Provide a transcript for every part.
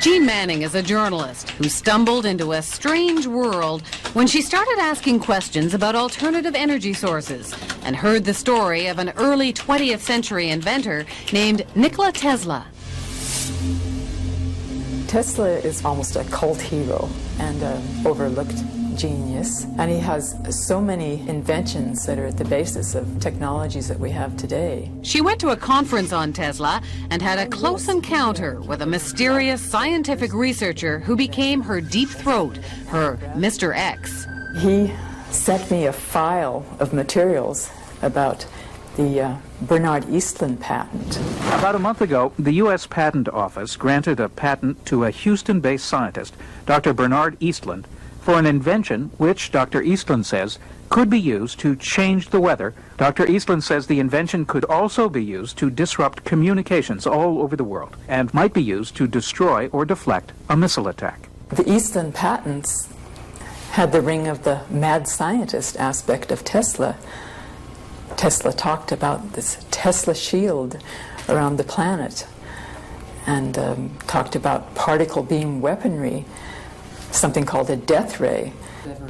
Jean Manning is a journalist who stumbled into a strange world when she started asking questions about alternative energy sources and heard the story of an early 20th century inventor named Nikola Tesla. Tesla is almost a cult hero and an overlooked genius, and he has so many inventions that are at the basis of technologies that we have today. She went to a conference on Tesla and had a close encounter with a mysterious scientific researcher who became her deep throat, her Mr. X. He sent me a file of materials about the Bernard Eastlund patent. About a month ago, the U.S. Patent Office granted a patent to a Houston-based scientist, Dr. Bernard Eastlund, for an invention which, Dr. Eastlund says, could be used to change the weather. Dr. Eastlund says the invention could also be used to disrupt communications all over the world and might be used to destroy or deflect a missile attack. The Eastlund patents had the ring of the mad scientist aspect of Tesla. Tesla talked about this Tesla shield around the planet and talked about particle beam weaponry, something called a death ray.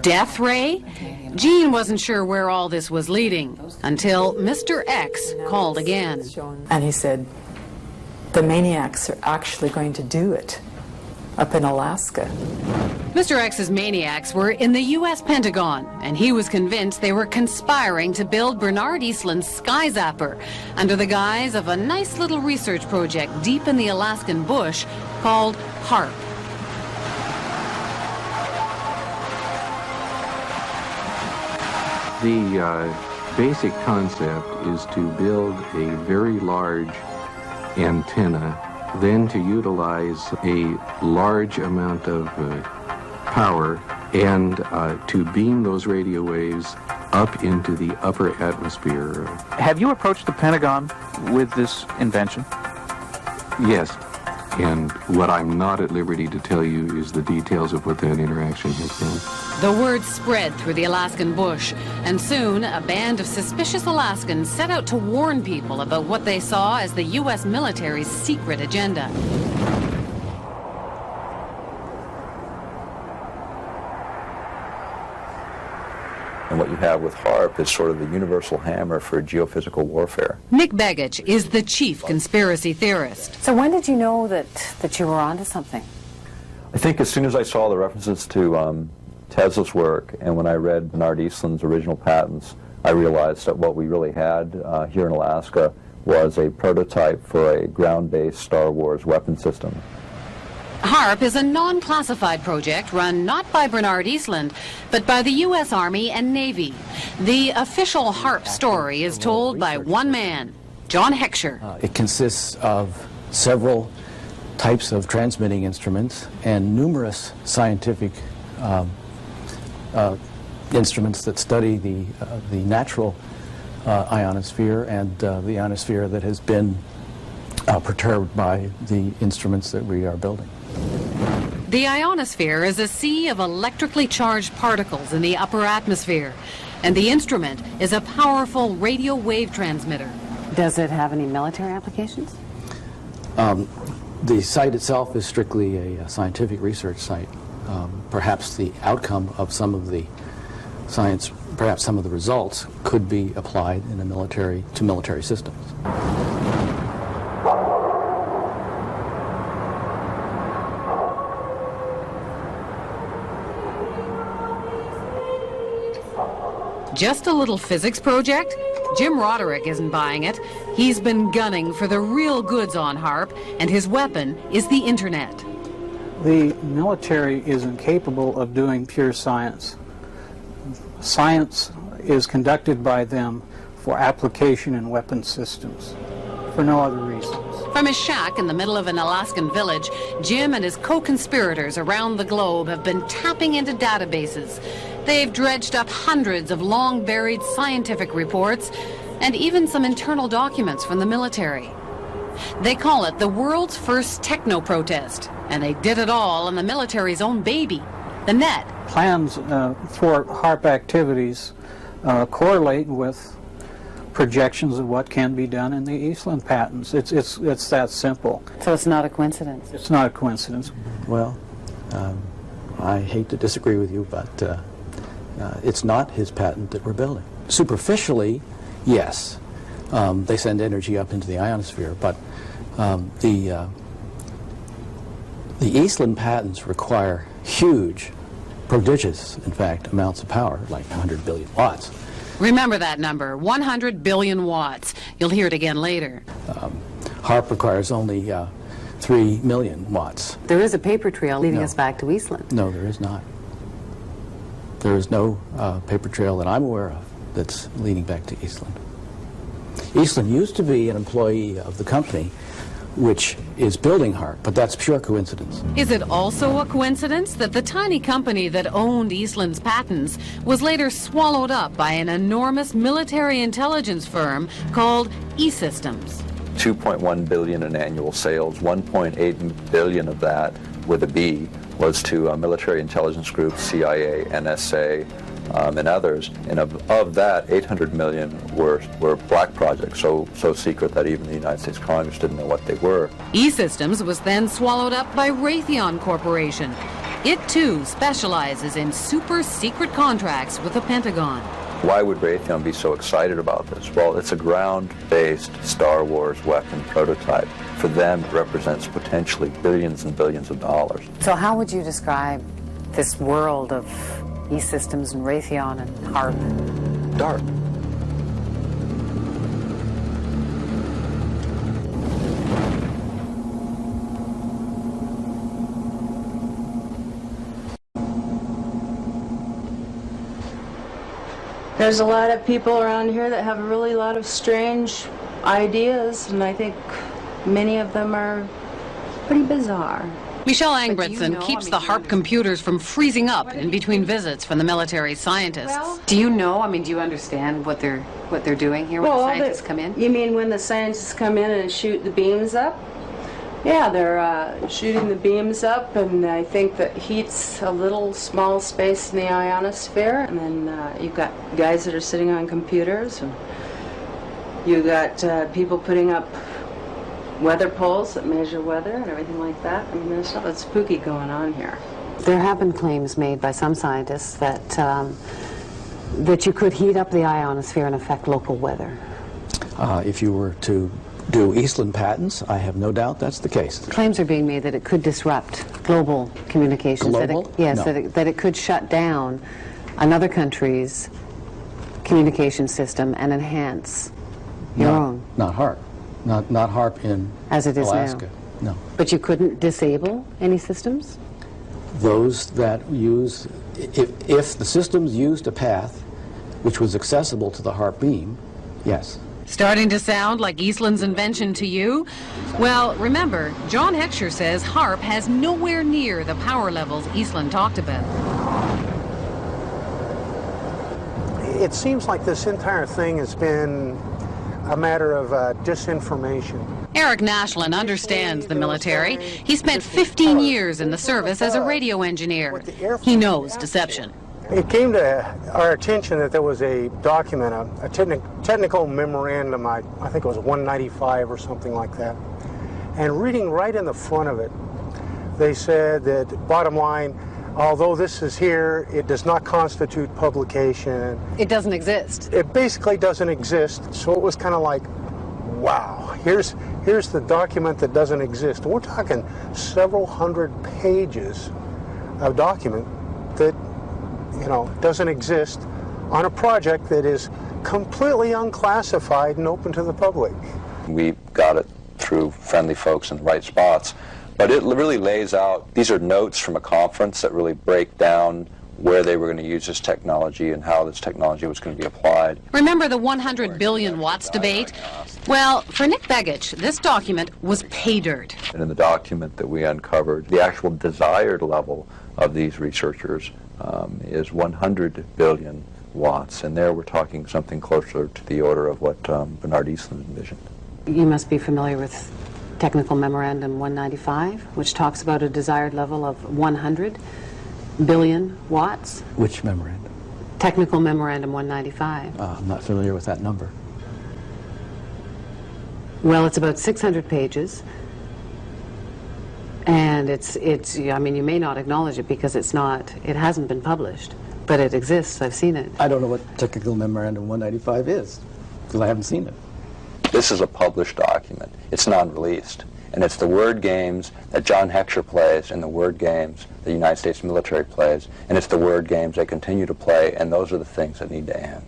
Death ray? Jean wasn't sure where all this was leading until Mr. X called again. And he said, the maniacs are actually going to do it up in Alaska. Mr. X's maniacs were in the U.S. Pentagon, and he was convinced they were conspiring to build Bernard Eastlund's Sky Zapper under the guise of a nice little research project deep in the Alaskan bush called HAARP. The basic concept is to build a very large antenna, then to utilize a large amount of power and to beam those radio waves up into the upper atmosphere. Have you approached the Pentagon with this invention? Yes, and what I'm not at liberty to tell you is the details of what that interaction has been. The word spread through the Alaskan bush, and soon a band of suspicious Alaskans set out to warn people about what they saw as the U.S. military's secret agenda. And what you have with HAARP is sort of the universal hammer for geophysical warfare. Nick Begich is the chief conspiracy theorist. So when did you know that you were onto something? I think as soon as I saw the references to Tesla's work, and when I read Bernard Eastlund's original patents, I realized that what we really had here in Alaska was a prototype for a ground-based Star Wars weapon system. HAARP is a non-classified project run not by Bernard Eastlund, but by the U.S. Army and Navy. The official HAARP story is told by one man, John Heckscher. It consists of several types of transmitting instruments and numerous scientific instruments that study the natural ionosphere and the ionosphere that has been perturbed by the instruments that we are building. The ionosphere is a sea of electrically charged particles in the upper atmosphere, and the instrument is a powerful radio wave transmitter. Does it have any military applications? The site itself is strictly a scientific research site. Perhaps the outcome of some of the science, perhaps some of the results, could be applied in a military systems. Just a little physics project? Jim Roderick isn't buying it. He's been gunning for the real goods on HAARP, and his weapon is the internet. The military is incapable of doing pure science. Science is conducted by them for application in weapon systems, for no other reasons. From his shack in the middle of an Alaskan village, Jim and his co-conspirators around the globe have been tapping into databases. They've dredged up hundreds of long-buried scientific reports and even some internal documents from the military. They call it the world's first techno-protest, and they did it all on the military's own baby, the net. Plans for HAARP activities correlate with projections of what can be done in the Eastland patents. It's that simple. So it's not a coincidence. It's not a coincidence. Well, I hate to disagree with you, but it's not his patent that we're building. Superficially, yes, they send energy up into the ionosphere, but the Eastland patents require huge, prodigious, in fact, amounts of power, like 100 billion watts. Remember that number, 100 billion watts. You'll hear it again later. HAARP requires only 3 million watts. There is a paper trail leading No. us back to Eastland. No, there is not. There is no paper trail that I'm aware of that's leading back to Eastland. Eastland used to be an employee of the company which is building HAARP, but that's pure coincidence. Is it also a coincidence that the tiny company that owned Eastland's patents was later swallowed up by an enormous military intelligence firm called E-Systems? 2.1 billion in annual sales, 1.8 billion of that, with a B, was to military intelligence groups, CIA, NSA, and others. And of that, 800 million were black projects, so secret that even the United States Congress didn't know what they were. E-Systems was then swallowed up by Raytheon Corporation. It too specializes in super secret contracts with the Pentagon. Why would Raytheon be so excited about this? Well, it's a ground-based Star Wars weapon prototype. For them, it represents potentially billions and billions of dollars. So how would you describe this world of E-Systems and Raytheon and HAARP? Dark. There's a lot of people around here that have a really lot of strange ideas, and I think many of them are pretty bizarre. Michelle But do you Angbritson know, keeps I mean, the do you HAARP computers from freezing up in between visits from the military scientists. Do you know, I mean, do you understand what they're doing here when the scientists come in? You mean when the scientists come in and shoot the beams up? Yeah, they're shooting the beams up, and I think that heats a little small space in the ionosphere, and then you've got guys that are sitting on computers, and you've got people putting up weather poles that measure weather and everything like that. I mean, there's something spooky going on here. There have been claims made by some scientists that that you could heat up the ionosphere and affect local weather. If you were to do Eastland patents, I have no doubt that's the case. Claims are being made that it could disrupt global communications. Global? That it, yes, No. that it could shut down another country's communication system and enhance your own. Not HAARP. Not HAARP in As it is now. Alaska. No. But you couldn't disable any systems? Those that use, if the systems used a path which was accessible to the HAARP beam, yes. Starting to sound like Eastland's invention to you? Well, remember, John Heckscher says HAARP has nowhere near the power levels Eastland talked about. It seems like this entire thing has been a matter of disinformation. Eric Nashlin understands the military. He spent 15 years in the service as a radio engineer. He knows deception. It came to our attention that there was a document, a technical memorandum, I think it was 195 or something like that. And reading right in the front of it, they said that, bottom line, although this is here, it does not constitute publication. It doesn't exist. It basically doesn't exist. So it was kind of like, wow, here's the document that doesn't exist. We're talking several hundred pages of document that, you know, doesn't exist on a project that is completely unclassified and open to the public. We got it through friendly folks in the right spots, but it really lays out, these are notes from a conference that really break down where they were going to use this technology and how this technology was going to be applied. Remember the 100 billion watts debate? Well, for Nick Begich, this document was pay dirt. And in the document that we uncovered, the actual desired level of these researchers is 100 billion watts, and there we're talking something closer to the order of what Bernard Eastland envisioned. You must be familiar with Technical Memorandum 195, which talks about a desired level of 100 billion watts. Which memorandum? Technical Memorandum 195. I'm not familiar with that number. Well, it's about 600 pages. And I mean, you may not acknowledge it because it hasn't been published, but it exists. I've seen it. I don't know what Technical Memorandum 195 is, because I haven't seen it. This is a published document. It's non-released. And it's the word games that John Heckscher plays and the word games the United States military plays, and it's the word games they continue to play, and those are the things that need to end.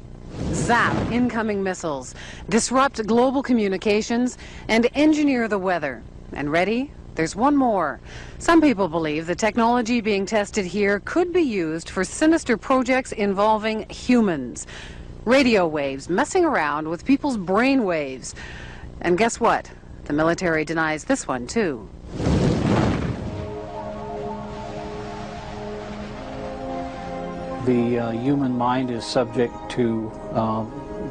Zap incoming missiles, disrupt global communications, and engineer the weather. And ready? There's one more. Some people believe the technology being tested here could be used for sinister projects involving humans. Radio waves messing around with people's brain waves. And guess what? The military denies this one, too. The human mind is subject to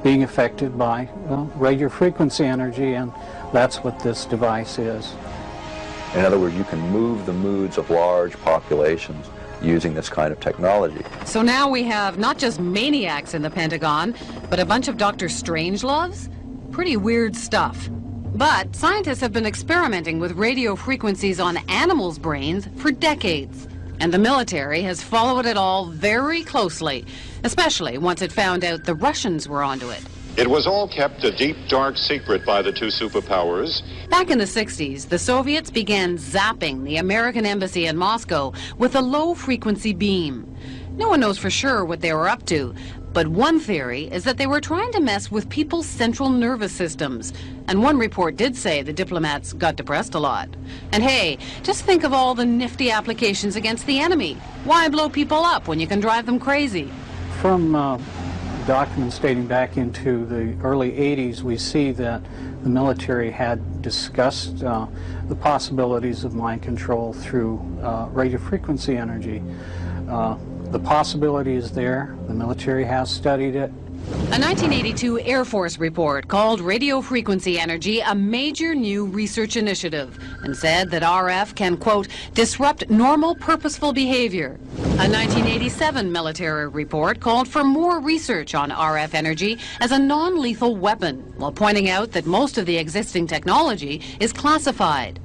being affected by radio frequency energy, and that's what this device is. In other words, you can move the moods of large populations using this kind of technology. So now we have not just maniacs in the Pentagon, but a bunch of Dr. Strangeloves? Pretty weird stuff. But scientists have been experimenting with radio frequencies on animals' brains for decades. And the military has followed it all very closely, especially once it found out the Russians were onto it. It was all kept a deep, dark secret by the two superpowers. Back in the 60s, the Soviets began zapping the American embassy in Moscow with a low-frequency beam. No one knows for sure what they were up to, but one theory is that they were trying to mess with people's central nervous systems. And one report did say the diplomats got depressed a lot. And hey, just think of all the nifty applications against the enemy. Why blow people up when you can drive them crazy? From documents dating back into the early 80s, we see that the military had discussed the possibilities of mind control through radio frequency energy. The possibility is there. The military has studied it. A 1982 Air Force report called radio frequency energy a major new research initiative and said that RF can, quote, disrupt normal purposeful behavior. A 1987 military report called for more research on RF energy as a non-lethal weapon, while pointing out that most of the existing technology is classified.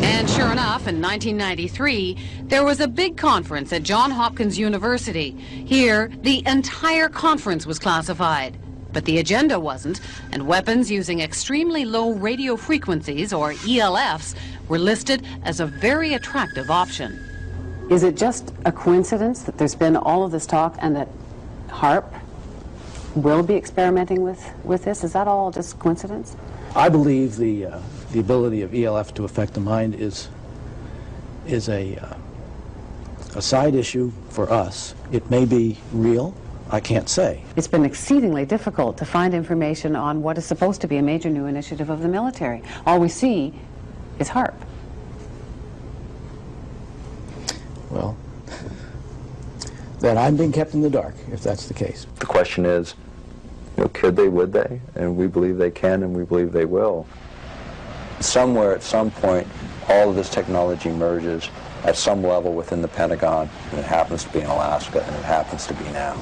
And sure enough, in 1993, there was a big conference at Johns Hopkins University. Here, the entire conference was classified. But the agenda wasn't, and weapons using extremely low radio frequencies, or ELFs, were listed as a very attractive option. Is it just a coincidence that there's been all of this talk and that HAARP will be experimenting with this? Is that all just coincidence? I believe the ability of ELF to affect the mind is a side issue for us. It may be real. I can't say. It's been exceedingly difficult to find information on what is supposed to be a major new initiative of the military. All we see is HAARP. Well, then I'm being kept in the dark, if that's the case. The question is, could they, would they? And we believe they can, and we believe they will. Somewhere, at some point, all of this technology merges at some level within the Pentagon, and it happens to be in Alaska, and it happens to be now.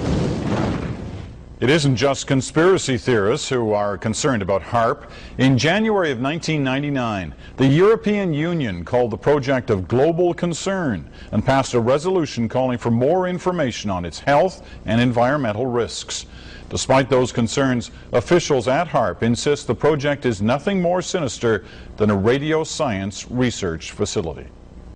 It isn't just conspiracy theorists who are concerned about HAARP. In January of 1999, the European Union called the project of global concern and passed a resolution calling for more information on its health and environmental risks. Despite those concerns, officials at HAARP insist the project is nothing more sinister than a radio science research facility.